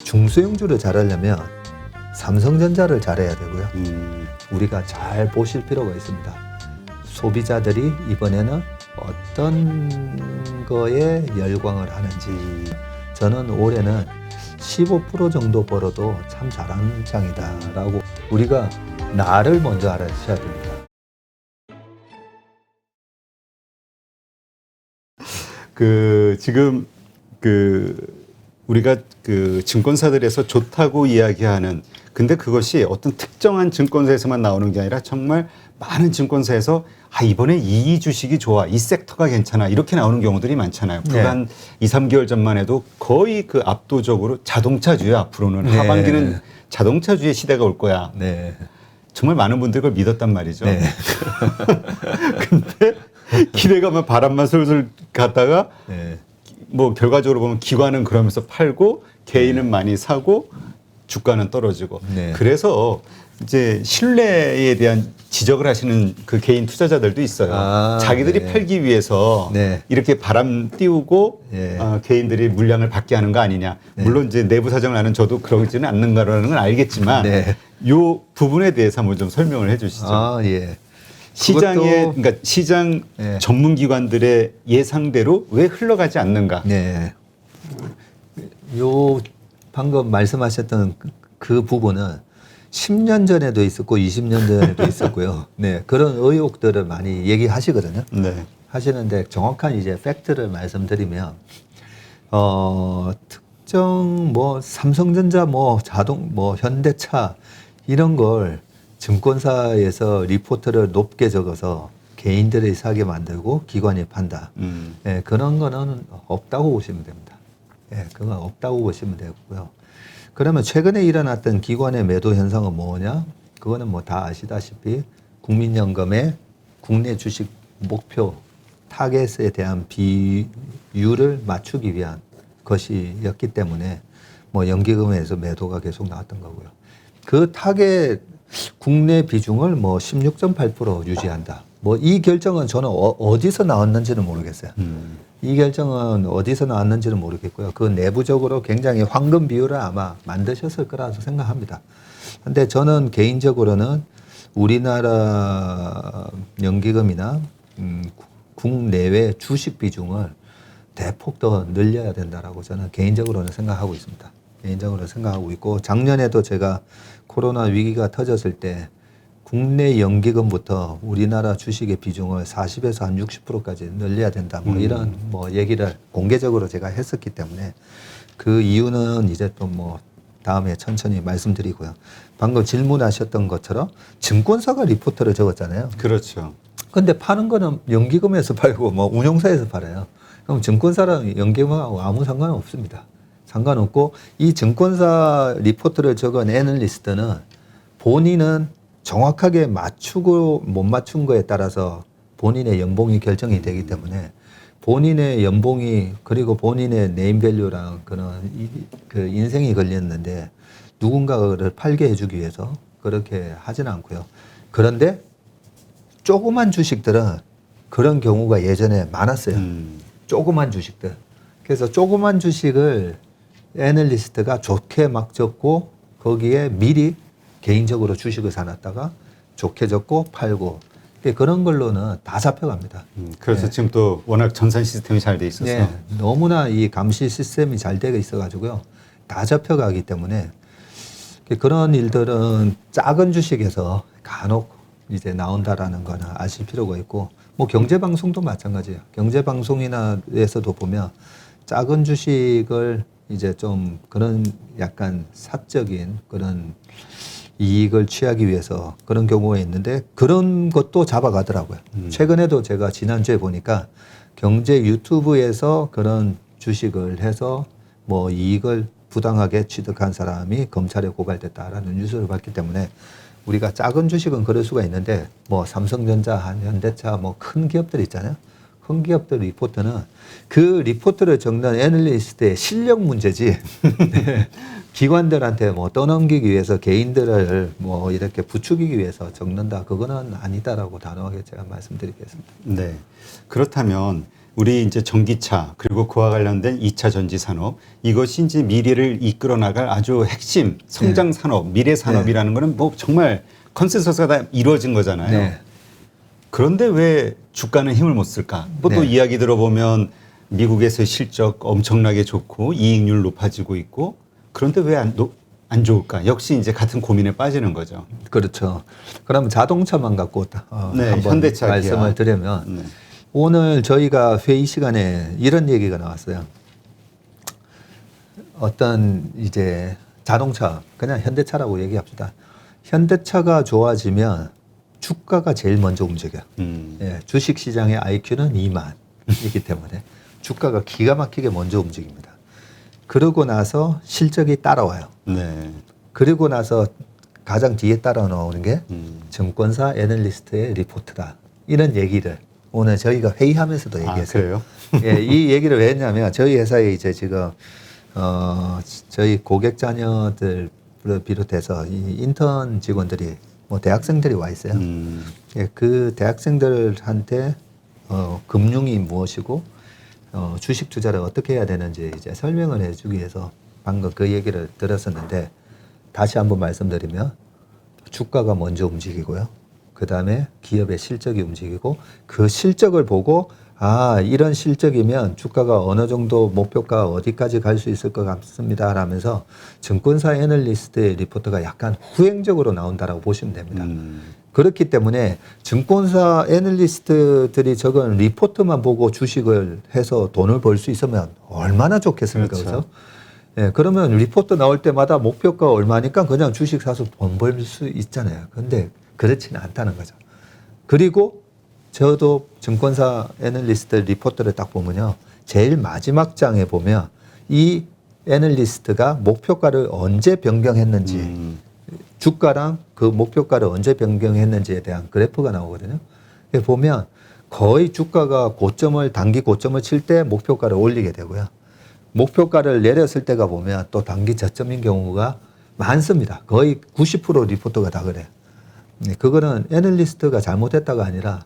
중소형주를 잘하려면 삼성전자를 잘해야 되고요. 우리가 잘 보실 필요가 있습니다. 소비자들이 이번에는 어떤 거에 열광을 하는지. 저는 올해는 15% 정도 벌어도 참 잘하는 장이다라고 우리가 나를 먼저 알아셔야 됩니다. 지금 우리가 증권사들에서 좋다고 이야기하는, 근데 그것이 어떤 특정한 증권사에서만 나오는 게 아니라 정말 많은 증권사에서 이번에 이 주식이 좋아, 이 섹터가 괜찮아, 이렇게 나오는 경우들이 많잖아요. 불과 2, 3개월 전만 해도 거의 압도적으로 자동차주에 앞으로는 하반기는 자동차주의 시대가 올 거야. 정말 많은 분들이 그걸 믿었단 말이죠. 근데 기대감만 바람만 솔솔 갔다가 뭐 결과적으로 보면 기관은 그러면서 팔고 개인은 많이 사고 주가는 떨어지고 그래서 이제 신뢰에 대한 지적을 하시는 그 개인 투자자들도 있어요. 자기들이 팔기 위해서 이렇게 바람 띄우고 개인들이 물량을 받게 하는 거 아니냐. 물론 이제 내부 사정을 아는 저도 그러지는 않는가라는 건 알겠지만 요 부분에 대해서 한번 좀 설명을 해 주시죠. 시장의, 그러니까 시장 전문기관들의 예상대로 왜 흘러가지 않는가? 요 방금 말씀하셨던 그 부분은 10년 전에도 있었고 20년 전에도 있었고요. 그런 의혹들을 많이 얘기하시거든요. 하시는데 정확한 이제 팩트를 말씀드리면 특정 뭐 삼성전자 뭐 자동 뭐 현대차 이런 걸 증권사에서 리포트를 높게 적어서 개인들이 사게 만들고 기관이 판다. 그런 거는 없다고 보시면 됩니다. 그건 없다고 보시면 되고요. 그러면 최근에 일어났던 기관의 매도 현상은 뭐냐? 그거는 뭐 다 아시다시피 국민연금의 국내 주식 목표 타겟에 대한 비율을 맞추기 위한 것이었기 때문에 뭐 연기금에서 매도가 계속 나왔던 거고요. 그 타겟 국내 비중을 뭐 16.8% 유지한다. 뭐 이 결정은 저는 어디서 나왔는지는 모르겠어요. 이 결정은 어디서 나왔는지는 모르겠고요. 그 내부적으로 굉장히 황금 비율을 아마 만드셨을 거라고 생각합니다. 근데 저는 개인적으로는 우리나라 연기금이나 국내외 주식 비중을 대폭 더 늘려야 된다라고 저는 개인적으로는 생각하고 있습니다. 개인적으로 생각하고 있고, 작년에도 제가 코로나 위기가 터졌을 때 국내 연기금부터 우리나라 주식의 비중을 40에서 한 60%까지 늘려야 된다. 뭐 이런 뭐 얘기를 공개적으로 제가 했었기 때문에 그 이유는 이제 또 뭐 다음에 천천히 말씀드리고요. 방금 질문하셨던 것처럼 증권사가 리포트를 적었잖아요. 그렇죠. 근데 파는 거는 연기금에서 팔고 뭐 운용사에서 팔아요. 그럼 증권사랑 연기금하고 아무 상관은 없습니다. 상관없고, 이 증권사 리포트를 적은 애널리스트는 본인은 정확하게 맞추고 못 맞춘 거에 따라서 본인의 연봉이 결정이 되기 때문에 본인의 연봉이 그리고 본인의 네임밸류랑 그런 그 인생이 걸렸는데 누군가를 팔게 해주기 위해서 그렇게 하지는 않고요. 그런데 조그만 주식들은 그런 경우가 예전에 많았어요. 조그만 주식들. 그래서 조그만 주식을 애널리스트가 좋게 막 적고 거기에 미리 개인적으로 주식을 사놨다가 좋게 적고 팔고 그런 걸로는 다 잡혀갑니다. 그래서 지금 또 워낙 전산 시스템이 잘 돼 있어서 너무나 이 감시 시스템이 잘 되어 있어가지고요. 다 잡혀가기 때문에 그런 일들은 작은 주식에서 간혹 이제 나온다라는 거는 아실 필요가 있고, 뭐 경제방송도 마찬가지예요. 경제방송이나에서도 보면 작은 주식을 이제 좀 그런 약간 사적인 그런 이익을 취하기 위해서 그런 경우가 있는데 그런 것도 잡아가더라고요. 최근에도 제가 지난주에 보니까 경제 유튜브에서 그런 주식을 해서 뭐 이익을 부당하게 취득한 사람이 검찰에 고발됐다라는 뉴스를 봤기 때문에 우리가 작은 주식은 그럴 수가 있는데 뭐 삼성전자, 현대차 뭐 큰 기업들 있잖아요. 큰 기업들 리포트는 그 리포트를 적는 애널리스트의 실력 문제지 기관들한테 뭐 떠넘기기 위해서 개인들을 뭐 이렇게 부추기기 위해서 적는다, 그거는 아니다라고 단호하게 제가 말씀드리겠습니다. 그렇다면 우리 이제 전기차 그리고 그와 관련된 2차 전지 산업 이것이 이제 미래를 이끌어 나갈 아주 핵심 성장 산업, 미래 산업이라는 거는 뭐 정말 컨센서스가 다 이루어진 거잖아요. 네. 그런데 왜 주가는 힘을 못 쓸까? 뭐 또 네. 이야기 들어보면 미국에서 실적 엄청나게 좋고 이익률 높아지고 있고 그런데 왜 안 좋을까? 역시 이제 같은 고민에 빠지는 거죠. 그렇죠. 그러면 자동차만 갖고 네, 한번 현대차, 말씀을 기아. 드리면 네. 오늘 저희가 회의 시간에 이런 얘기가 나왔어요. 어떤 이제 자동차, 그냥 현대차라고 얘기합시다. 현대차가 좋아지면 주가가 제일 먼저 움직여요. 예, 주식시장의 IQ는 2만이기 때문에 주가가 기가 막히게 먼저 움직입니다. 그러고 나서 실적이 따라와요. 네. 그리고 나서 가장 뒤에 따라 나오는 게 증권사 애널리스트의 리포트다. 이런 얘기를 오늘 저희가 회의하면서도 얘기했어요. 그래요? 예, 이 얘기를 왜 했냐면 저희 회사에 이제 지금 저희 고객 자녀들을 비롯해서 이 인턴 직원들이 뭐 대학생들이 와 있어요. 예, 그 대학생들한테 금융이 무엇이고 주식 투자를 어떻게 해야 되는지 이제 설명을 해주기 위해서 방금 그 얘기를 들었었는데 다시 한번 말씀드리면 주가가 먼저 움직이고요. 그 다음에 기업의 실적이 움직이고 그 실적을 보고 아 이런 실적이면 주가가 어느 정도 목표가 어디까지 갈 수 있을 것 같습니다 라면서 증권사 애널리스트의 리포트가 약간 후행적으로 나온다라고 보시면 됩니다. 그렇기 때문에 증권사 애널리스트들이 적은 리포트만 보고 주식을 해서 돈을 벌 수 있으면 얼마나 좋겠습니까? 그렇죠. 그래서 예, 그러면 리포트 나올 때마다 목표가 얼마니까 그냥 주식 사서 돈 벌 수 있잖아요. 근데 그렇지는 않다는 거죠. 그리고 저도 증권사 애널리스트 리포트를 딱 보면요. 제일 마지막 장에 보면 이 애널리스트가 목표가를 언제 변경했는지 주가랑 그 목표가를 언제 변경했는지에 대한 그래프가 나오거든요. 보면 거의 주가가 단기 고점을 칠 때 목표가를 올리게 되고요. 목표가를 내렸을 때가 보면 또 단기 저점인 경우가 많습니다. 거의 90% 리포트가 다 그래요. 그거는 애널리스트가 잘못했다가 아니라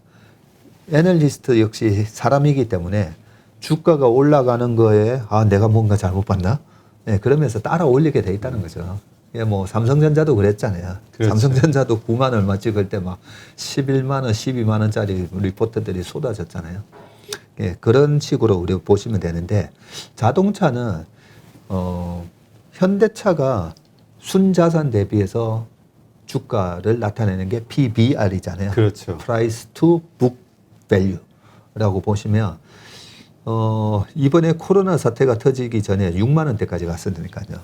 애널리스트 역시 사람이기 때문에 주가가 올라가는 거에 아 내가 뭔가 잘못 봤나? 네, 그러면서 따라 올리게 돼 있다는 거죠. 예, 뭐 삼성전자도 그랬잖아요. 그렇죠. 삼성전자도 9만 얼마 찍을 때 막 11만 원, 12만 원짜리 리포트들이 쏟아졌잖아요. 예, 그런 식으로 우리가 보시면 되는데 자동차는 현대차가 순자산 대비해서 주가를 나타내는 게 PBR이잖아요. 그렇죠. Price to Book Value라고 보시면 이번에 코로나 사태가 터지기 전에 6만 원대까지 갔으니까요.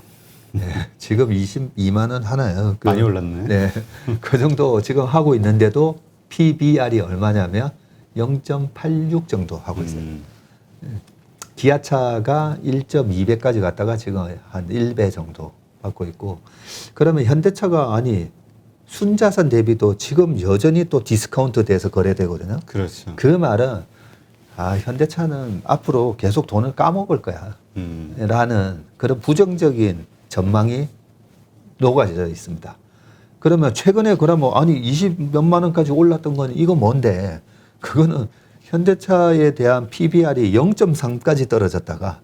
네, 지금 22만 원 하나요. 많이 올랐네. 네, 그 정도 지금 하고 있는데도 PBR이 얼마냐면 0.86 정도 하고 있어요. 기아차가 1.2배까지 갔다가 지금 한 1배 정도 받고 있고 그러면 현대차가 아니 순자산 대비도 지금 여전히 또 디스카운트 돼서 거래되거든요. 그렇죠. 그 말은 아 현대차는 앞으로 계속 돈을 까먹을 거야 라는 그런 부정적인 전망이 녹아져 있습니다. 그러면 최근에 그러면 아니 20 몇만 원까지 올랐던 건 이거 뭔데 그거는 현대차에 대한 PBR이 0.3까지 떨어졌다가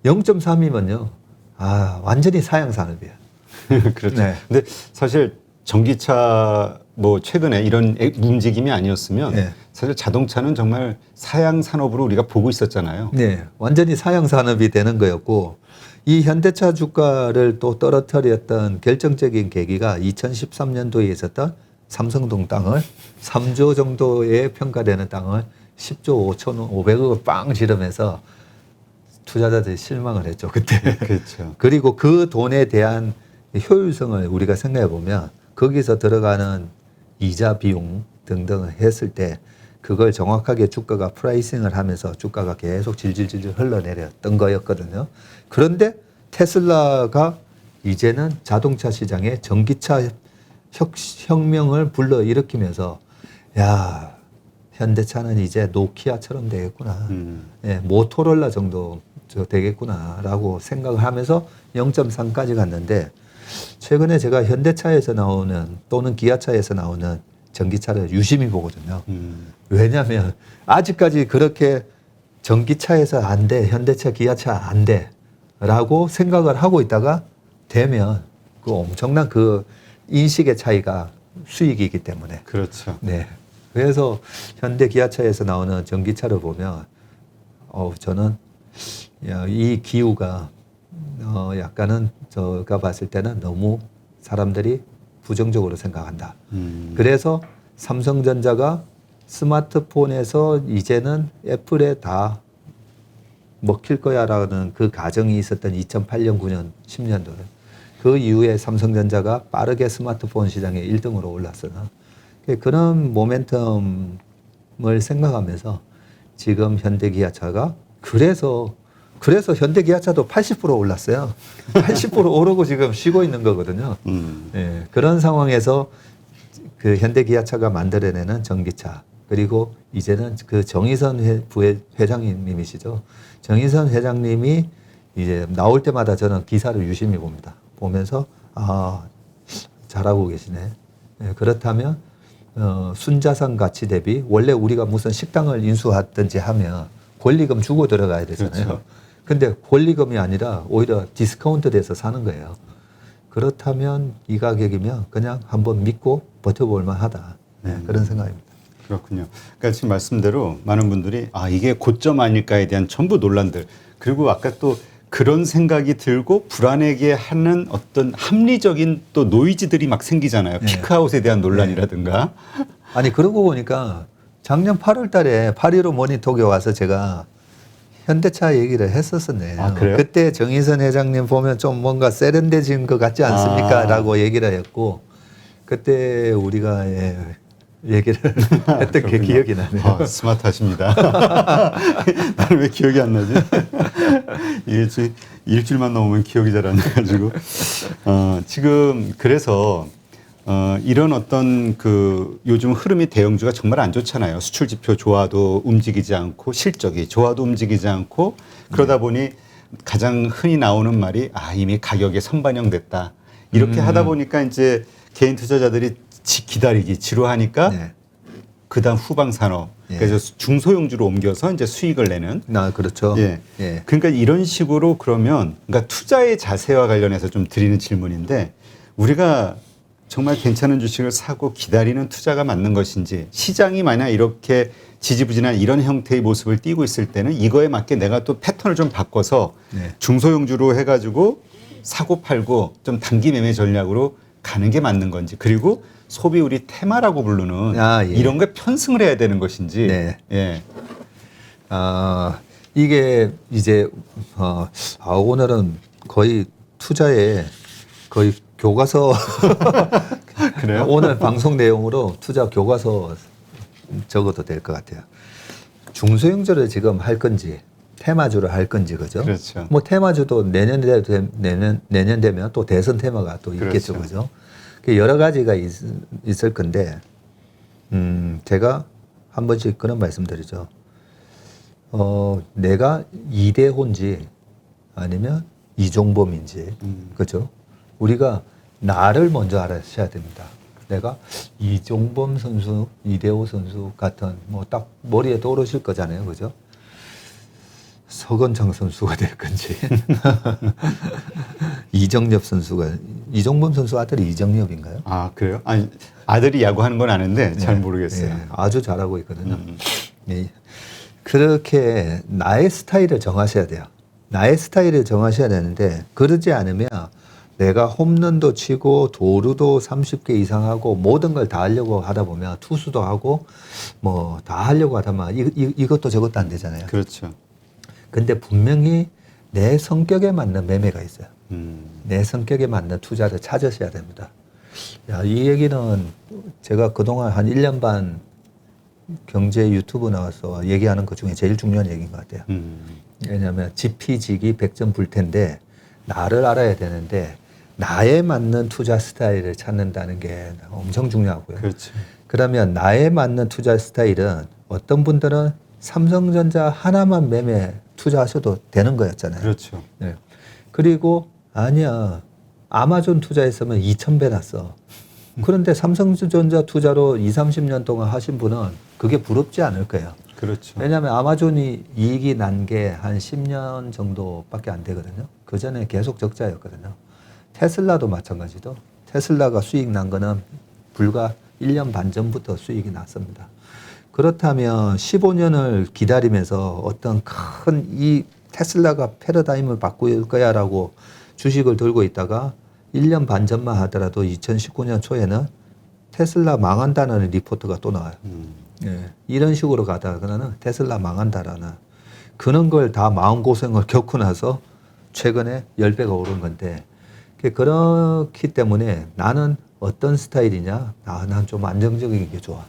0.3이면요 아 완전히 사양 산업이야. 그렇죠. 네. 근데 사실 전기차 뭐 최근에 이런 움직임이 아니었으면 네. 사실 자동차는 정말 사양 산업으로 우리가 보고 있었잖아요. 네, 완전히 사양 산업이 되는 거였고 이 현대차 주가를 또 떨어뜨렸던 결정적인 계기가 2013년도에 있었던 삼성동 땅을 3조 정도의 평가되는 땅을 10조 5,500억을 빵 지르면서 투자자들이 실망을 했죠 그때. 그렇죠. 그리고 그 돈에 대한 효율성을 우리가 생각해 보면 거기서 들어가는 이자 비용 등등을 했을 때 그걸 정확하게 주가가 프라이싱을 하면서 주가가 계속 질질질 흘러내렸던 거였거든요. 그런데 테슬라가 이제는 자동차 시장에 전기차 혁명을 불러일으키면서 야 현대차는 이제 노키아처럼 되겠구나. 예, 모토로라 정도 되겠구나라고 생각을 하면서 0.3까지 갔는데 최근에 제가 현대차에서 나오는 또는 기아차에서 나오는 전기차를 유심히 보거든요. 왜냐하면 아직까지 그렇게 전기차에서 안 돼, 현대차, 기아차 안 돼라고 생각을 하고 있다가 되면 그 엄청난 그 인식의 차이가 수익이기 때문에. 그렇죠. 네. 그래서 현대 기아차에서 나오는 전기차를 보면 저는 이 기후가 약간은 제가 봤을 때는 너무 사람들이 부정적으로 생각한다. 그래서 삼성전자가 스마트폰에서 이제는 애플에 다 먹힐 거야라는 그 가정이 있었던 2008년, 9년, 10년도는 그 이후에 삼성전자가 빠르게 스마트폰 시장에 1등으로 올랐어요. 그런 모멘텀을 생각하면서 지금 현대기아차가 그래서 현대기아차도 80% 올랐어요. 80% 오르고 지금 쉬고 있는 거거든요. 예, 그런 상황에서 그 현대기아차가 만들어내는 전기차 그리고 이제는 그 정의선 회장님이시죠. 정의선 회장님이 이제 나올 때마다 저는 기사를 유심히 봅니다. 보면서 잘하고 계시네. 예, 그렇다면 순자산 가치 대비 원래 우리가 무슨 식당을 인수하든지 하면 권리금 주고 들어가야 되잖아요. 그렇죠. 근데 권리금이 아니라 오히려 디스카운트 돼서 사는 거예요. 그렇다면 이 가격이면 그냥 한번 믿고 버텨볼 만하다. 네, 그런 생각입니다. 그렇군요. 그러니까 지금 말씀대로 많은 분들이 이게 고점 아닐까에 대한 전부 논란들 그리고 아까 또 그런 생각이 들고 불안하게 하는 어떤 합리적인 또 노이즈들이 막 생기잖아요. 네. 피크아웃에 대한 논란이라든가. 아니 그러고 보니까 작년 8월 달에 8.15 모니톡에 와서 제가 현대차 얘기를 했었었네요. 아, 그래요? 그때 정의선 회장님 보면 좀 뭔가 세련돼진 것 같지 않습니까? 라고 얘기를 했고 그때 우리가 얘기를 했던 게 그렇군요. 기억이 나네요. 스마트하십니다. 나는 왜 기억이 안 나지? 이게 지금 일주일만 넘으면 기억이 잘 안 나가지고. 지금 그래서 이런 어떤 그 요즘 흐름이 대형주가 정말 안 좋잖아요. 수출 지표 좋아도 움직이지 않고 실적이 좋아도 움직이지 않고 그러다 보니 가장 흔히 나오는 말이 이미 가격에 선반영됐다. 이렇게 하다 보니까 이제 개인 투자자들이 기다리기 지루하니까 네. 그다음 후방 산업 그래서 중소형주로 옮겨서 이제 수익을 내는. 그렇죠. 예. 예. 그러니까 이런 식으로 그러면 그러니까 투자의 자세와 관련해서 좀 드리는 질문인데 우리가 정말 괜찮은 주식을 사고 기다리는 투자가 맞는 것인지 시장이 만약 이렇게 지지부진한 이런 형태의 모습을 띠고 있을 때는 이거에 맞게 내가 또 패턴을 좀 바꿔서 중소형주로 해가지고 사고 팔고 좀 단기 매매 전략으로 가는 게 맞는 건지 그리고 소비 우리 테마라고 부르는 이런 걸 편승을 해야 되는 것인지. 네. 예. 이게 이제 오늘은 거의 투자에 거의 교과서 그래요? 오늘 방송 내용으로 투자 교과서 적어도 될 것 같아요. 중소형주를 지금 할 건지 테마주를 할 건지 그죠? 그렇죠. 뭐 테마주도 내년 되면 또 대선 테마가 또 있겠죠, 그렇죠. 그죠? 여러 가지가 있을 건데 제가 한 번씩 그런 말씀드리죠. 내가 이대호인지 아니면 이종범인지 그죠? 우리가 나를 먼저 알아셔야 됩니다. 내가 이종범 선수, 이대호 선수 같은 뭐 딱 머리에 떠오르실 거잖아요, 그죠? 서건창 선수가 될 건지 이정엽 선수가 이종범 선수 아들이 이정엽인가요? 그래요? 아니 아들이 야구하는 건 아는데 잘 모르겠어요. 아주 잘하고 있거든요. 그렇게 나의 스타일을 정하셔야 돼요. 나의 스타일을 정하셔야 되는데 그러지 않으면 내가 홈런도 치고 도루도 30개 이상 하고 모든 걸 다 하려고 하다 보면 투수도 하고 뭐 다 하려고 하다 보면 이것도 저것도 안 되잖아요. 그렇죠. 근데 분명히 내 성격에 맞는 매매가 있어요. 내 성격에 맞는 투자를 찾으셔야 됩니다. 이 얘기는 제가 그동안 한 1년 반 경제 유튜브 나와서 얘기하는 것 중에 제일 중요한 얘기인 것 같아요. 왜냐하면 지피지기 백전불태인데 나를 알아야 되는데 나에 맞는 투자 스타일을 찾는다는 게 엄청 중요하고요. 그렇죠. 그러면 나에 맞는 투자 스타일은 어떤 분들은 삼성전자 하나만 매매 투자하셔도 되는 거였잖아요. 그렇죠. 네. 그리고 아니야 아마존 투자했으면 2,000배 났어. 그런데 삼성전자 투자로 20, 30년 동안 하신 분은 그게 부럽지 않을 거예요. 그렇죠. 왜냐하면 아마존이 이익이 난 게 한 10년 정도밖에 안 되거든요. 그 전에 계속 적자였거든요. 테슬라도 마찬가지도 테슬라가 수익 난 거는 불과 1년 반 전부터 수익이 났습니다. 그렇다면 15년을 기다리면서 어떤 큰 이 테슬라가 패러다임을 바꿀 거야라고 주식을 들고 있다가 1년 반 전만 하더라도 2019년 초에는 테슬라 망한다는 리포트가 또 나와요. 예, 이런 식으로 가다가는 테슬라 망한다라는 그런 걸 다 마음고생을 겪고 나서 최근에 10배가 오른 건데 그렇기 때문에 나는 어떤 스타일이냐? 난 좀 안정적인 게 좋아.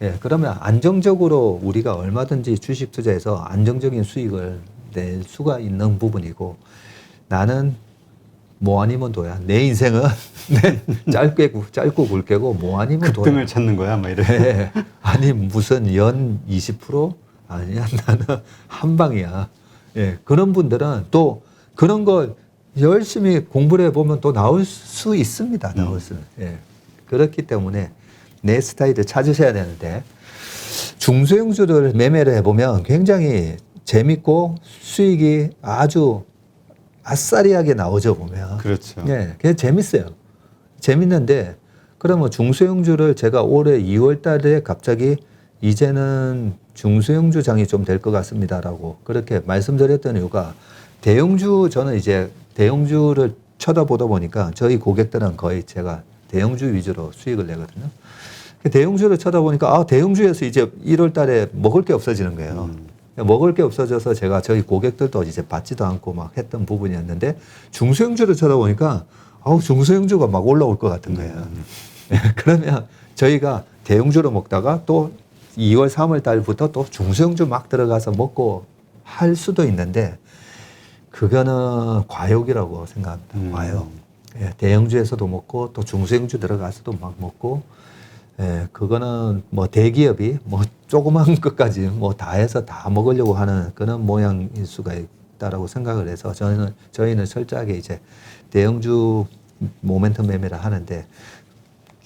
예, 그러면 안정적으로 우리가 얼마든지 주식 투자해서 안정적인 수익을 낼 수가 있는 부분이고 나는 뭐 아니면 도야. 내 인생은 짧고 굵게고 뭐 아니면 도야. 급등을 찾는 거야, 뭐 이래. 네. 아니 무슨 연 20%? 아니야 나는 한 방이야. 예, 그런 분들은 또 그런 걸 열심히 공부를 해보면 또 나올 수 있습니다. 나올 수. 예. 그렇기 때문에 내 스타일을 찾으셔야 되는데 중소형주를 매매를 해보면 굉장히 재밌고 수익이 아주 아싸리하게 나오죠 보면. 그렇죠. 예, 그게 재밌어요. 재밌는데 그러면 중소형주를 제가 올해 2월 달에 갑자기 이제는 중소형주 장이 좀 될 것 같습니다라고 그렇게 말씀드렸던 이유가 대형주 저는 이제 대형주를 쳐다보다 보니까 저희 고객들은 거의 제가 대형주 위주로 수익을 내거든요. 대형주를 쳐다보니까 아 대형주에서 이제 1월 달에 먹을 게 없어지는 거예요. 먹을 게 없어져서 제가 저희 고객들도 이제 받지도 않고 막 했던 부분이었는데 중소형주를 쳐다보니까 아우 중소형주가 막 올라올 것 같은 거예요. 그러면 저희가 대형주로 먹다가 또 2월, 3월 달부터 또 중소형주 막 들어가서 먹고 할 수도 있는데 그거는 과욕이라고 생각합니다. 과욕. 예, 대형주에서도 먹고 또 중소형주 들어가서도 막 먹고 예, 그거는 뭐 대기업이 뭐 조그만 것까지 뭐 다 해서 다 먹으려고 하는 그런 모양일 수가 있다라고 생각을 해서 저희는 철저하게 이제 대형주 모멘텀 매매를 하는데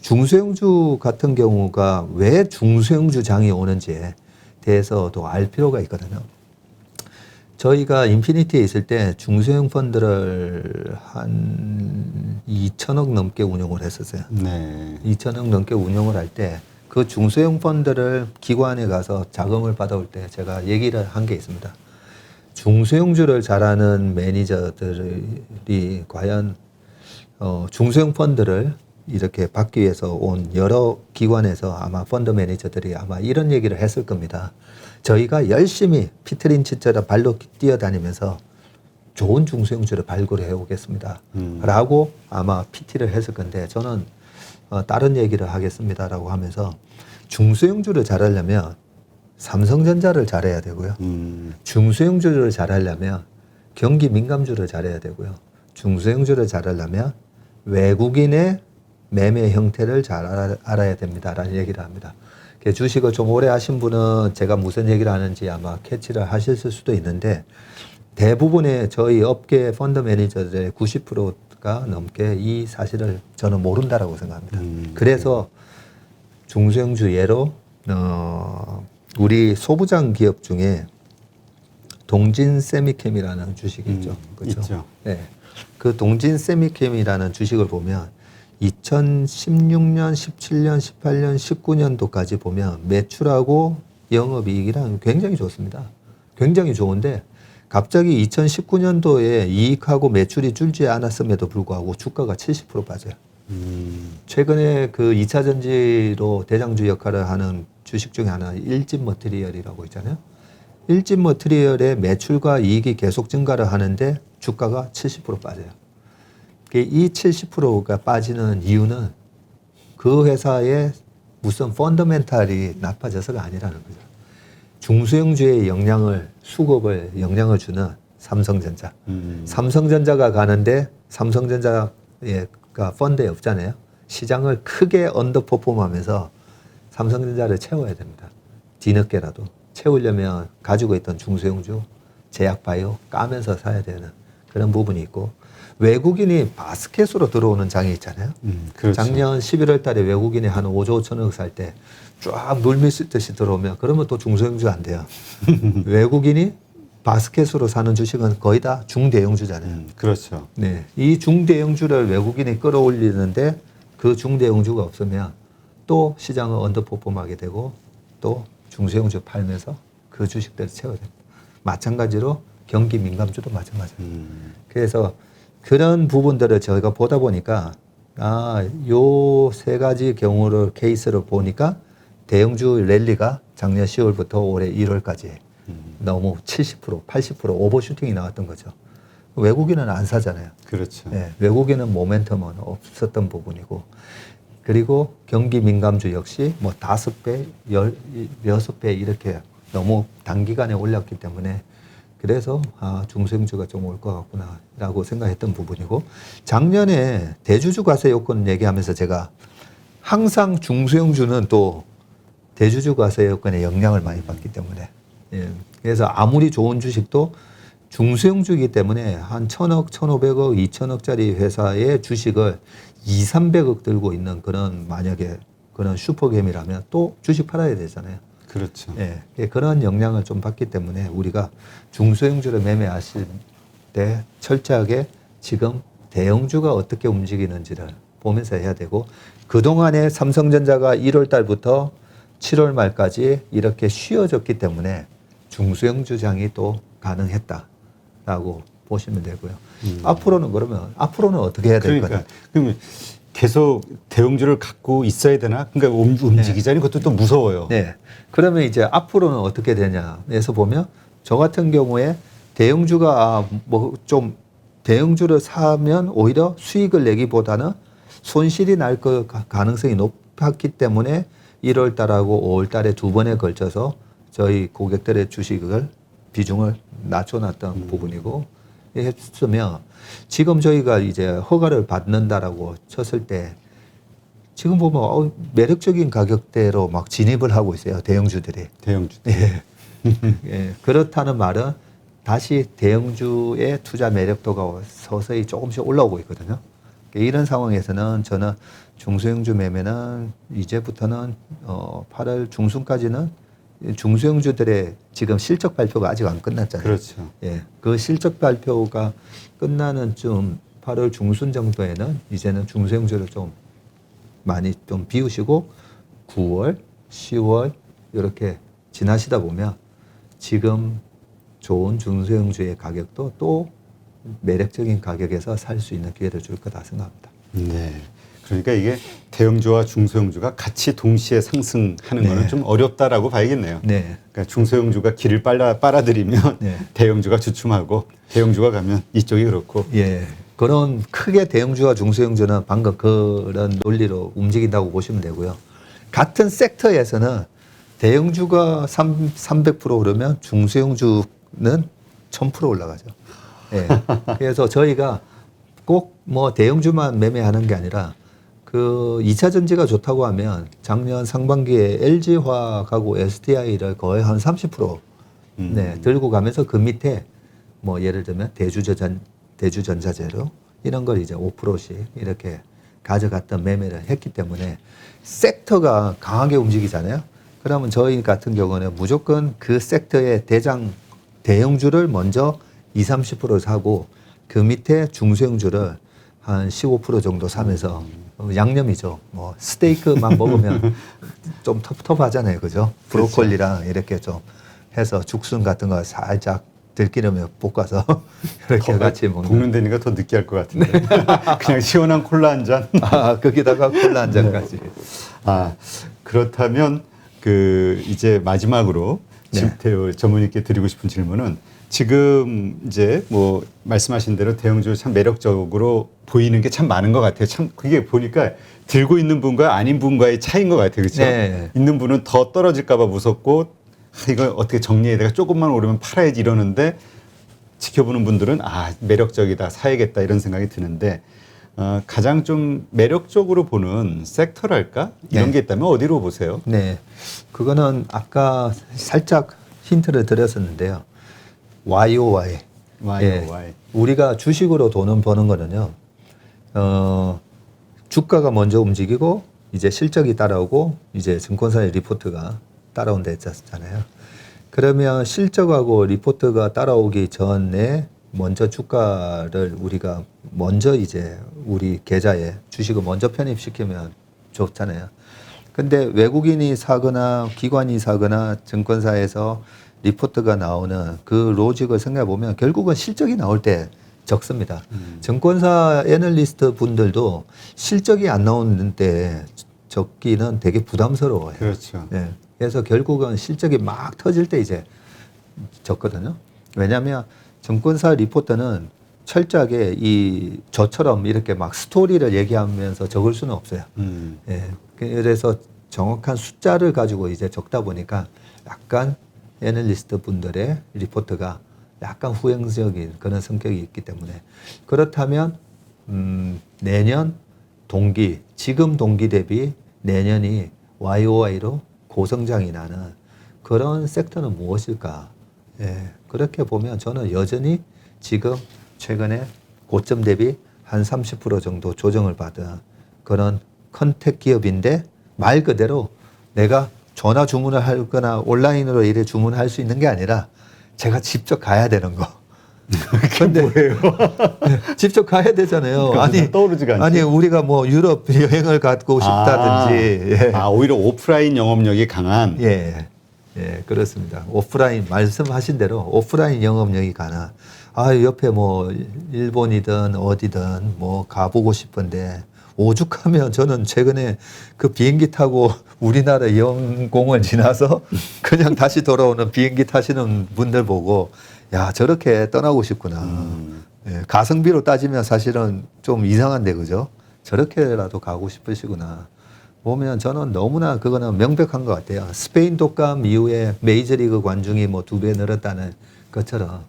중소형주 같은 경우가 왜 중소형주 장이 오는지에 대해서도 알 필요가 있거든요. 저희가 인피니티에 있을 때 중소형 펀드를 한 2천억 넘게 운용을 했었어요. 네. 2천억 넘게 운용을 할 때 그 중소형 펀드를 기관에 가서 자금을 받아올 때 제가 얘기를 한 게 있습니다. 중소형주를 잘하는 매니저들이 과연 중소형 펀드를 이렇게 받기 위해서 온 여러 기관에서 아마 펀드 매니저들이 아마 이런 얘기를 했을 겁니다. 저희가 열심히 피트린치처럼 발로 뛰어다니면서 좋은 중소형주를 발굴해 오겠습니다. 라고 아마 PT를 했을 건데 저는 다른 얘기를 하겠습니다라고 하면서 중소형주를 잘하려면 삼성전자를 잘해야 되고요. 중소형주를 잘하려면 경기 민감주를 잘해야 되고요. 중소형주를 잘하려면 외국인의 매매 형태를 잘 알아야 됩니다라는 얘기를 합니다. 주식을 좀 오래 하신 분은 제가 무슨 얘기를 하는지 아마 캐치를 하셨을 수도 있는데 대부분의 저희 업계 펀드 매니저들의 90%가 넘게 이 사실을 저는 모른다라고 생각합니다. 그래서 중소형주 예로 우리 소부장 기업 중에 동진 세미캠이라는 주식이 있죠. 그렇죠? 있죠. 네. 그 동진 세미캠이라는 주식을 보면 2016년, 17년, 18년, 19년도까지 보면 매출하고 영업이익이랑 굉장히 좋습니다. 굉장히 좋은데 갑자기 2019년도에 이익하고 매출이 줄지 않았음에도 불구하고 주가가 70% 빠져요. 최근에 그 2차 전지로 대장주 역할을 하는 주식 중에 하나 일진 머티리얼이라고 있잖아요. 일진 머티리얼의 매출과 이익이 계속 증가를 하는데 주가가 70% 빠져요. 이 70%가 빠지는 이유는 그 회사의 무슨 펀더멘탈이 나빠져서가 아니라는 거죠. 중소형주의 수급을 영향을 주는 삼성전자. 삼성전자가 가는데 삼성전자가 펀드에 없잖아요. 시장을 크게 언더퍼폼하면서 삼성전자를 채워야 됩니다. 뒤늦게라도. 채우려면 가지고 있던 중소형주, 제약바이오 까면서 사야 되는 그런 부분이 있고 외국인이 바스켓으로 들어오는 장이 있잖아요. 그렇죠. 작년 11월 달에 외국인이 한 5조 5천억 살 때 쫙 물밀듯이 들어오면 그러면 또 중소형주 안 돼요. 외국인이 바스켓으로 사는 주식은 거의 다 중대형주잖아요. 그렇죠. 네, 이 중대형주를 외국인이 끌어올리는데 그 중대형주가 없으면 또 시장을 언더퍼폼하게 되고 또 중소형주 팔면서 그 주식들을 채워야 됩니다. 마찬가지로 경기 민감주도 마찬가지입니다. 그래서 그런 부분들을 저희가 보다 보니까 요 세 가지 경우를 케이스를 보니까 대형주 랠리가 작년 10월부터 올해 1월까지 너무 70%, 80% 오버슈팅이 나왔던 거죠. 외국인은 안 사잖아요. 그렇죠. 네, 외국인은 모멘텀은 없었던 부분이고, 그리고 경기 민감주 역시 뭐 5배, 6배 이렇게 너무 단기간에 올랐기 때문에 그래서 중소형주가 좀 올 것 같구나라고 생각했던 부분이고, 작년에 대주주 과세 요건 얘기하면서 제가 항상 중소형주는 또 대주주 과세 요건에 영향을 많이 받기 때문에, 예, 그래서 아무리 좋은 주식도 중소형주이기 때문에 한 1,000억, 1,500억, 2,000억짜리 회사의 주식을 2, 300억 들고 있는 그런 만약에 그런 슈퍼겜이라면 또 주식 팔아야 되잖아요. 그렇죠. 예, 그런 영향을 좀 받기 때문에 우리가 중소형주를 매매하실 때 철저하게 지금 대형주가 어떻게 움직이는지를 보면서 해야 되고, 그동안에 삼성전자가 1월 달부터 7월 말까지 이렇게 쉬어졌기 때문에 중소형주장이 또 가능했다라고 보시면 되고요. 앞으로는 어떻게 해야 될까요? 그러니까 그럼 계속 대형주를 갖고 있어야 되나? 그러니까 움직이자니 그것도 또 무서워요. 네. 그러면 이제 앞으로는 어떻게 되냐에서 보면 저 같은 경우에 대형주가 뭐 좀 대형주를 사면 오히려 수익을 내기보다는 손실이 날 가능성이 높았기 때문에 1월 달하고 5월 달에 두 번에 걸쳐서 저희 고객들의 주식을 비중을 낮춰놨던 부분이고, 했으면 지금 저희가 이제 허가를 받는다라고 쳤을 때 지금 보면 매력적인 가격대로 막 진입을 하고 있어요, 대형주들이. 대형주. 예. 예. 그렇다는 말은 다시 대형주의 투자 매력도가 서서히 조금씩 올라오고 있거든요. 이런 상황에서는 저는 중소형주 매매는 이제부터는 8월 중순까지는 중소형주들의 지금 실적 발표가 아직 안 끝났잖아요. 그렇죠. 예, 그 실적 발표가 끝나는 좀 8월 중순 정도에는 이제는 중소형주를 좀 많이 좀 비우시고 9월, 10월 이렇게 지나시다 보면 지금 좋은 중소형주의 가격도 또 매력적인 가격에서 살 수 있는 기회를 줄 거다 생각합니다. 네. 그러니까 이게 대형주와 중소형주가 같이 동시에 상승하는 네. 거는 좀 어렵다라고 봐야겠네요. 네. 그러니까 중소형주가 길을 빨아들이면 네. 대형주가 주춤하고 대형주가 가면 이쪽이 그렇고. 예. 그런 크게 대형주와 중소형주는 방금 그런 논리로 움직인다고 보시면 되고요. 같은 섹터에서는 대형주가 300% 오르면 중소형주는 1000% 올라가죠. 예. 그래서 저희가 꼭 뭐 대형주만 매매하는 게 아니라 그 2차 전지가 좋다고 하면 작년 상반기에 LG화학하고 SDI를 거의 한 30% 네, 들고 가면서 그 밑에 뭐 예를 들면 대주전자재료 이런 걸 이제 5%씩 이렇게 가져갔던 매매를 했기 때문에 섹터가 강하게 움직이잖아요. 그러면 저희 같은 경우는 무조건 그 섹터의 대형주를 먼저 20, 30% 사고 그 밑에 중소형주를 한 15% 정도 사면서 양념이죠. 뭐 스테이크만 먹으면 좀 텁텁하잖아요, 그죠? 브로콜리랑 이렇게 좀 해서 죽순 같은 거 살짝 들기름에 볶아서 이렇게 같이 먹는. 볶는 데니까 더 느끼할 것 같은데. 그냥 시원한 콜라 한 잔. 거기다가 콜라 한 잔까지. 그렇다면 그 이제 마지막으로 김태호 전문의께 드리고 싶은 질문은 지금 이제 뭐 말씀하신 대로 대형주 참 매력적으로 보이는 게 참 많은 것 같아요. 참 그게 보니까 들고 있는 분과 아닌 분과의 차이인 것 같아요. 그렇죠? 네. 있는 분은 더 떨어질까 봐 무섭고 이걸 어떻게 정리해야 내가 조금만 오르면 팔아야지 이러는데 지켜보는 분들은 매력적이다 사야겠다 이런 생각이 드는데 가장 좀 매력적으로 보는 섹터랄까 이런 게 있다면 어디로 보세요? 네, 그거는 아까 살짝 힌트를 드렸었는데요. YOY YOY. 우리가 주식으로 돈을 버는 거는요. 주가가 먼저 움직이고 이제 실적이 따라오고 이제 증권사의 리포트가 따라온다 했잖아요. 그러면 실적하고 리포트가 따라오기 전에 먼저 주가를 우리가 먼저 이제 우리 계좌에 주식을 먼저 편입시키면 좋잖아요. 근데 외국인이 사거나 기관이 사거나 증권사에서 리포트가 나오는 그 로직을 생각해 보면 결국은 실적이 나올 때 적습니다. 증권사 애널리스트 분들도 실적이 안 나오는데 적기는 되게 부담스러워요. 그렇죠. 네. 그래서 결국은 실적이 막 터질 때 이제 적거든요. 왜냐하면 증권사 리포트는 철저하게 저처럼 이렇게 막 스토리를 얘기하면서 적을 수는 없어요. 예. 그래서 정확한 숫자를 가지고 이제 적다 보니까 약간 애널리스트 분들의 리포트가 약간 후행적인 그런 성격이 있기 때문에 그렇다면 내년 동기, 지금 동기 대비 내년이 YOY로 고성장이 나는 그런 섹터는 무엇일까? 예, 그렇게 보면 저는 여전히 지금 최근에 고점 대비 한 30% 정도 조정을 받은 그런 컨택 기업인데 말 그대로 내가 전화 주문을 하거나 온라인으로 이래 주문할 수 있는 게 아니라 제가 직접 가야 되는 거. 근데 뭐예요? 직접 가야 되잖아요. 아니 떠오르지가 않죠. 아니 우리가 뭐 유럽 여행을 가고 싶다든지. 예. 오히려 오프라인 영업력이 강한. 예, 예, 그렇습니다. 오프라인 말씀하신 대로 오프라인 영업력이 강한. 옆에 뭐 일본이든 어디든 뭐 가보고 싶은데 오죽하면 저는 최근에 그 비행기 타고 우리나라 영공을 지나서 그냥 다시 돌아오는 비행기 타시는 분들 보고 야 저렇게 떠나고 싶구나. 예, 가성비로 따지면 사실은 좀 이상한데 그죠? 저렇게라도 가고 싶으시구나. 보면 저는 너무나 그거는 명백한 것 같아요. 스페인 독감 이후에 메이저리그 관중이 뭐 2배 늘었다는 것처럼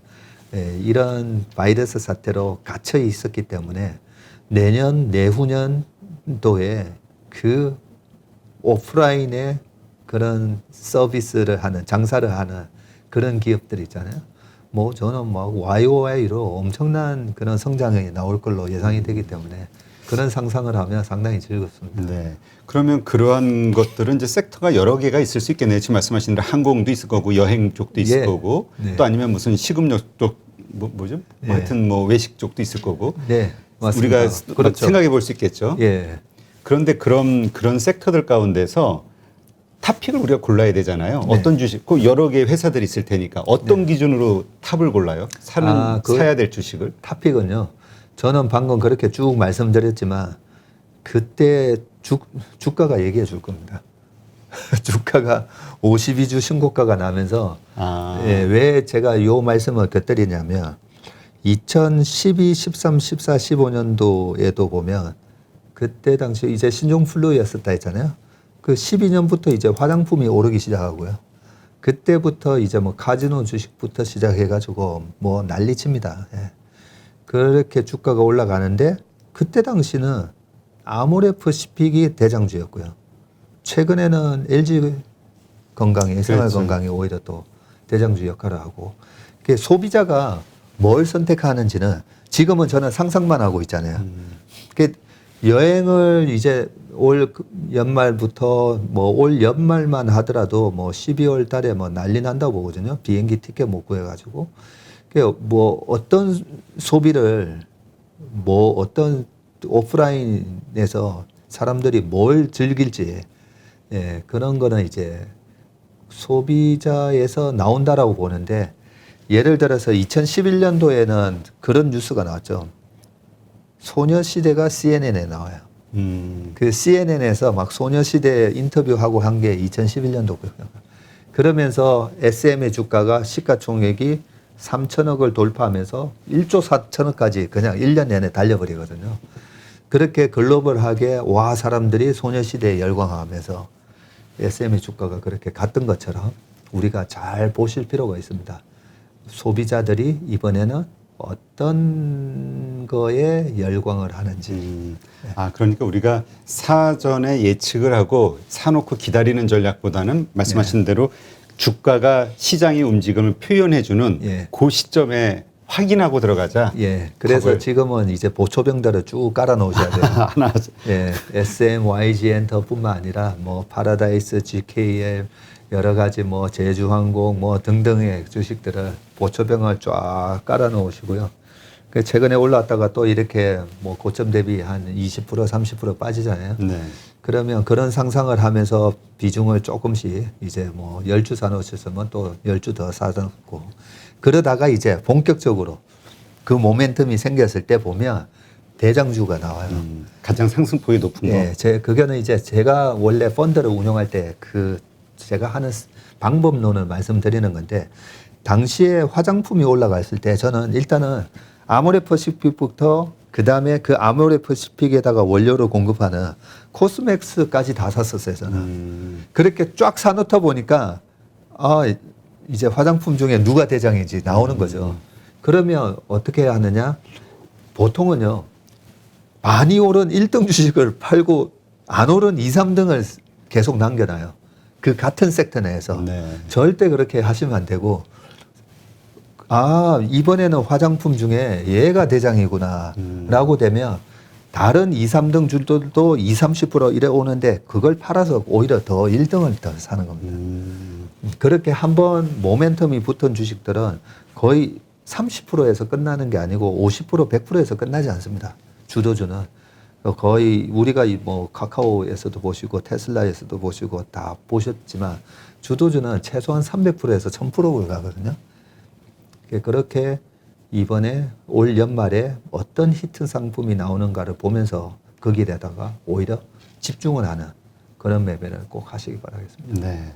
이런 바이러스 사태로 갇혀 있었기 때문에 내년 내후년도에 그 오프라인의 그런 서비스를 하는 장사를 하는 그런 기업들 있잖아요. 뭐 저는 뭐 YOY로 엄청난 그런 성장이 나올 걸로 예상이 되기 때문에 그런 상상을 하면 상당히 즐겁습니다. 네. 그러면 그러한 것들은 이제 섹터가 여러 개가 있을 수 있겠네요. 지금 말씀하신 대로 항공도 있을 거고 여행 쪽도 있을 거고 또 아니면 무슨 식음료 쪽 뭐죠? 하여튼 뭐 외식 쪽도 있을 거고. 네. 맞습니다. 우리가 그렇죠. 생각해 볼 수 있겠죠. 예. 그런데 그런 섹터들 가운데서 탑픽을 우리가 골라야 되잖아요. 어떤 주식, 그 여러 개의 회사들이 있을 테니까 어떤 기준으로 탑을 골라요? 사야 될 주식을? 탑픽은요. 저는 방금 그렇게 쭉 말씀드렸지만 그때 주가가 얘기해 줄 겁니다. 주가가 52주 신고가가 나면서 왜 제가 이 말씀을 곁들이냐면 2012, 13, 14, 15년도에도 보면 그때 당시 이제 신종플루였었다 했잖아요. 그 12년부터 이제 화장품이 오르기 시작하고요. 그때부터 이제 뭐 카지노 주식부터 시작해가지고 뭐 난리칩니다. 예. 그렇게 주가가 올라가는데 그때 당시는 아모레퍼시픽이 대장주였고요. 최근에는 LG 건강이 생활 건강이 오히려 또 대장주 역할을 하고 소비자가 뭘 선택하는지는 지금은 저는 상상만 하고 있잖아요. 여행을 이제 올 연말부터 뭐 올 연말만 하더라도 뭐 12월 달에 뭐 난리 난다고 보거든요. 비행기 티켓 못 구해가지고. 뭐 어떤 소비를 뭐 어떤 오프라인에서 사람들이 뭘 즐길지 그런 거는 이제 소비자에서 나온다라고 보는데 예를 들어서 2011년도에는 그런 뉴스가 나왔죠. 소녀시대가 CNN에 나와요. 그 CNN에서 막 소녀시대 인터뷰하고 한 게 2011년도고요. 그러면서 SM의 주가가 시가총액이 3천억을 돌파하면서 1조 4천억까지 그냥 1년 내내 달려버리거든요. 그렇게 글로벌하게 와 사람들이 소녀시대에 열광하면서 SM의 주가가 그렇게 갔던 것처럼 우리가 잘 보실 필요가 있습니다. 소비자들이 이번에는 어떤 거에 열광을 하는지. 그러니까 우리가 사전에 예측을 하고 사놓고 기다리는 전략보다는 말씀하신 대로 주가가 시장의 움직임을 표현해주는 그 시점에 확인하고 들어가자. 예. 그래서 답을. 지금은 이제 보초병들을 쭉 깔아 놓으셔야 돼요. 하나. 예. SM, YG 엔터뿐만 아니라 뭐 파라다이스, GKM 여러 가지 뭐 제주항공 뭐 등등의 주식들을 보초병을 쫙 깔아 놓으시고요. 그 최근에 올라왔다가 또 이렇게 뭐 고점 대비 한 20% 30% 빠지잖아요. 네. 그러면 그런 상상을 하면서 비중을 조금씩 이제 뭐 10주 사놓으셨으면 또 10주 더 사놓고 그러다가 이제 본격적으로 그 모멘텀이 생겼을 때 보면 대장주가 나와요. 가장 상승폭이 높은 거. 예, 그거는 이제 제가 원래 펀드를 운영할 때 제가 하는 방법론을 말씀드리는 건데 당시에 화장품이 올라갔을 때 저는 일단은 아모레퍼시픽부터 그 다음에 그 아모레퍼시픽에다가 원료를 공급하는 코스맥스까지 다 샀었어요, 저는. 그렇게 쫙 사놓다 보니까, 이제 화장품 중에 누가 대장인지 나오는 거죠. 그러면 어떻게 하느냐? 보통은요, 많이 오른 1등 주식을 팔고 안 오른 2, 3등을 계속 남겨놔요. 그 같은 섹터 내에서. 네. 절대 그렇게 하시면 안 되고, 이번에는 화장품 중에 얘가 대장이구나. 라고 되면 다른 2, 3등 주들도 20, 30% 이래 오는데 그걸 팔아서 오히려 더 1등을 더 사는 겁니다. 그렇게 한번 모멘텀이 붙은 주식들은 거의 30%에서 끝나는 게 아니고 50%, 100%에서 끝나지 않습니다. 주도주는. 거의 우리가 뭐 카카오에서도 보시고 테슬라에서도 보시고 다 보셨지만 주도주는 최소한 300%에서 1000%를 가거든요. 그렇게 이번에 올 연말에 어떤 히트 상품이 나오는가를 보면서 거기에다가 오히려 집중을 하는 그런 매매를 꼭 하시기 바라겠습니다. 네.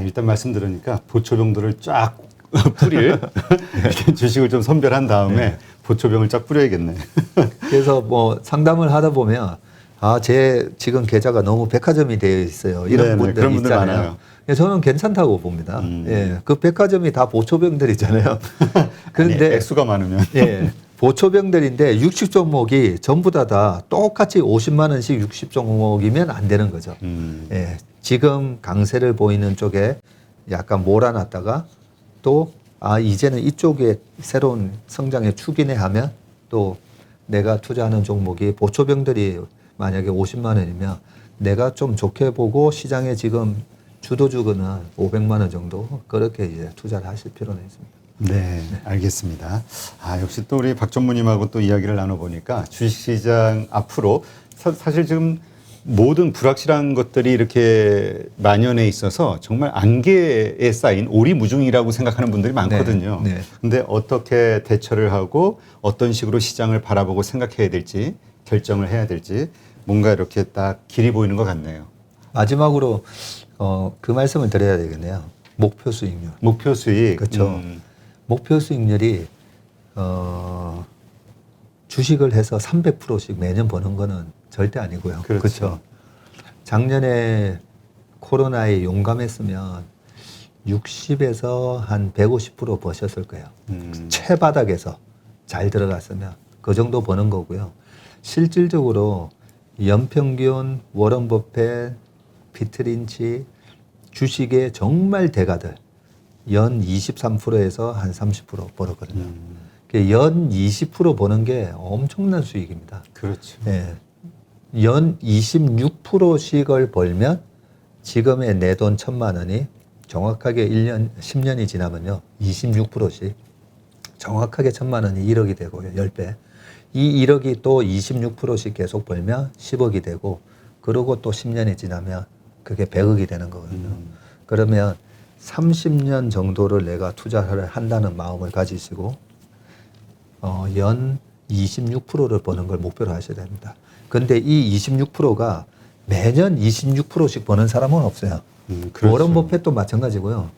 일단 말씀 들으니까 보초병들을 쫙 뿌릴 이렇게 주식을 좀 선별한 다음에 보초병을 쫙 뿌려야겠네. 그래서 뭐 상담을 하다 보면 제 지금 계좌가 너무 백화점이 되어 있어요. 이런 분들 그런 분들 있잖아요. 많아요. 저는 괜찮다고 봅니다. 예, 그 백화점이 다 보초병들이잖아요. 그런데 액수가 많으면. 예, 보초병들인데 60종목이 전부 다 똑같이 50만 원씩 60종목이면 안 되는 거죠. 예, 지금 강세를 보이는 쪽에 약간 몰아놨다가 또 이제는 이쪽에 새로운 성장의 축이네 하면 또 내가 투자하는 종목이 보초병들이 만약에 50만 원이면 내가 좀 좋게 보고 시장에 지금 주도주는 500만 원 정도 그렇게 이제 투자를 하실 필요는 있습니다. 네, 알겠습니다. 역시 또 우리 박 전무님하고 또 이야기를 나눠보니까 주식시장 앞으로 사실 지금 모든 불확실한 것들이 이렇게 만연해 있어서 정말 안개에 쌓인 오리무중이라고 생각하는 분들이 많거든요. 네, 네. 근데 어떻게 대처를 하고 어떤 식으로 시장을 바라보고 생각해야 될지 결정을 해야 될지 뭔가 이렇게 딱 길이 보이는 것 같네요. 마지막으로 그 말씀을 드려야 되겠네요. 목표 수익률. 목표 수익. 그렇죠. 목표 수익률이 주식을 해서 300%씩 매년 버는 거는 절대 아니고요. 그렇죠. 작년에 코로나에 용감했으면 60에서 한 150% 버셨을 거예요. 최바닥에서 잘 들어갔으면 그 정도 버는 거고요. 실질적으로 연평균 워런 버핏, 피터 린치 주식의 정말 대가들 연 23%에서 한 30% 벌었거든요. 연 20% 버는 게 엄청난 수익입니다. 그렇죠. 예. 연 26%씩을 벌면 지금의 내 돈 1,000만 원이 정확하게 1년, 10년이 지나면요. 26%씩 정확하게 1,000만 원이 1억이 되고요. 10배. 이 1억이 또 26%씩 계속 벌면 10억이 되고 그러고 또 10년이 지나면 그게 100억이 되는 거거든요. 그러면 30년 정도를 내가 투자를 한다는 마음을 가지시고 연 26%를 버는 걸 목표로 하셔야 됩니다. 근데 이 26%가 매년 26%씩 버는 사람은 없어요. 그렇죠. 워런 버핏도 마찬가지고요.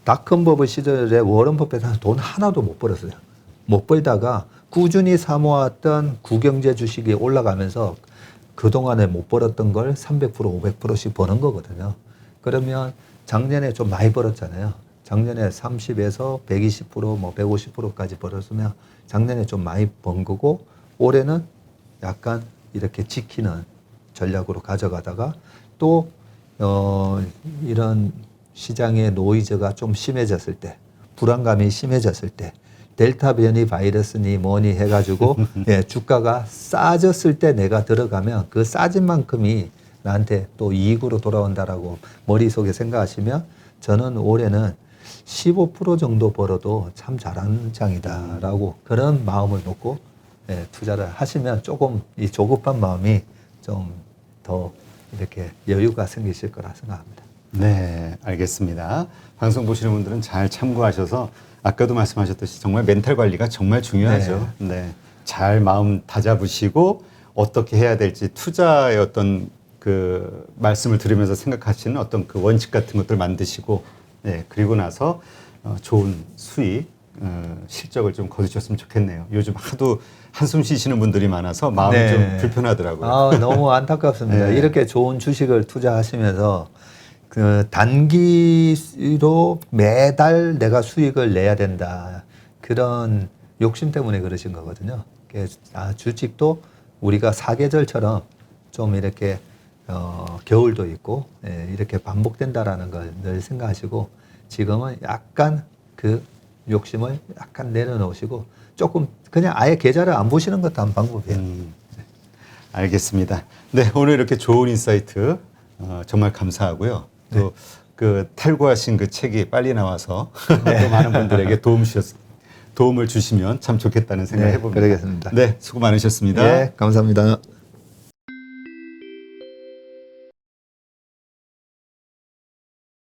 닷컴 버블 시절에 워런 버핏은 돈 하나도 못 벌었어요. 못 벌다가 꾸준히 사모았던 구경제 주식이 올라가면서 그동안에 못 벌었던 걸 300%, 500%씩 버는 거거든요. 그러면 작년에 좀 많이 벌었잖아요. 작년에 30에서 120%, 뭐 150%까지 벌었으면 작년에 좀 많이 번 거고 올해는 약간 이렇게 지키는 전략으로 가져가다가 또 이런 시장의 노이즈가 좀 심해졌을 때, 불안감이 심해졌을 때 델타 변이 바이러스니 뭐니 해가지고 예, 주가가 싸졌을 때 내가 들어가면 그 싸진 만큼이 나한테 또 이익으로 돌아온다라고 머릿속에 생각하시면 저는 올해는 15% 정도 벌어도 참 잘하는 장이다라고 그런 마음을 놓고 예, 투자를 하시면 조금 이 조급한 마음이 좀 더 이렇게 여유가 생기실 거라 생각합니다. 네, 알겠습니다. 방송 보시는 분들은 잘 참고하셔서 아까도 말씀하셨듯이 정말 멘탈 관리가 정말 중요하죠. 네. 잘 마음 다잡으시고 어떻게 해야 될지 투자의 어떤 그 말씀을 들으면서 생각하시는 어떤 그 원칙 같은 것들 만드시고 네, 그리고 나서 좋은 수익 실적을 좀 거두셨으면 좋겠네요. 요즘 하도 한숨 쉬시는 분들이 많아서 마음이 네. 좀 불편하더라고요. 아, 너무 안타깝습니다. 네. 이렇게 좋은 주식을 투자하시면서 그 단기로 매달 내가 수익을 내야 된다. 그런 욕심 때문에 그러신 거거든요. 주식도 우리가 사계절처럼 좀 이렇게 겨울도 있고 예, 이렇게 반복된다라는 걸 늘 생각하시고 지금은 약간 그 욕심을 약간 내려놓으시고 조금 그냥 아예 계좌를 안 보시는 것도 한 방법이에요. 알겠습니다. 네, 오늘 이렇게 좋은 인사이트 정말 감사하고요. 또 그 탈구하신 그 책이 빨리 나와서 또 많은 분들에게 도움을 주시면 참 좋겠다는 생각을 해봅니다. 그러겠습니다. 네, 수고 많으셨습니다. 네, 감사합니다.